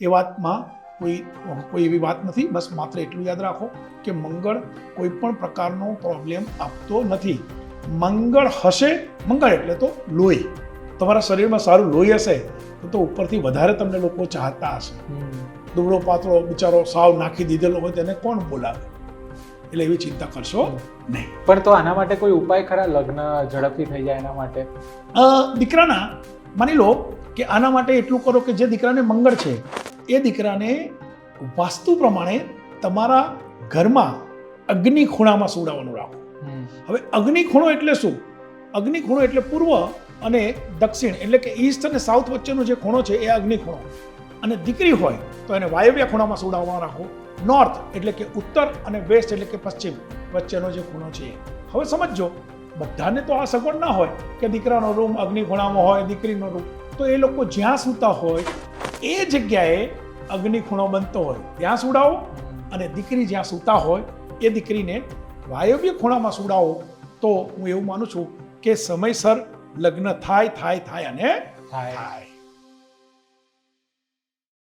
એ વાતમાં કોઈ એવી વાત નથી. બસ માત્ર એટલું યાદ રાખો કે મંગળ કોઈ પણ પ્રકારનો પ્રોબ્લેમ આપતો નથી. મંગળ હશે, મંગળ એટલે તો લોહી, તમારા શરીરમાં સારું લોહી હશે તો ઉપરથી વધારે તમને લોકો ચાહતા હશે. દુબળો પાતળો બિચારો સાવ નાખી દીધેલો હોય તેને કોણ બોલાવે? એટલે એવી ચિંતા કરશો નહીં. પણ તો આના માટે કોઈ ઉપાય ખરા? લગ્ન ઝડપથી થઈ જાય એના માટે? દીકરાના માની લો કે આના માટે એટલું કરો કે જે દીકરાને મંગળ છે એ દીકરાને વાસ્તુ પ્રમાણે તમારા ઘરમાં અગ્નિ ખૂણામાં સુવડાવવાનું રાખો. હવે અગ્નિ ખૂણો એટલે શું? અગ્નિ ખૂણો એટલે પૂર્વ અને દક્ષિણ, એટલે કે ઈસ્ટ અને સાઉથ વચ્ચેનો જે ખૂણો છે એ અગ્નિ ખૂણો. અને દીકરી હોય તો એને વાયવ્ય ખૂણામાં સુવડાવવા રાખો. નોર્થ એટલે કે ઉત્તર અને વેસ્ટ એટલે કે પશ્ચિમ વચ્ચેનો જે ખૂણો છે. હવે સમજો, બધાને તો આ સગવડ ના હોય કે દીકરાનો રૂમ અગ્નિ ખૂણામાં હોય, દીકરીનો રૂમ. તો એ લોકો જ્યાં સૂતા હોય એ જગ્યાએ અગ્નિ ખૂણો બનતો હોય ત્યાં સુવડાવો, અને દીકરી જ્યાં સૂતા હોય એ દીકરીને વાયવ્ય ખૂણામાં સુવડાવો. તો હું એવું માનું છું કે સમયસર લગ્ન થાય અને થાય.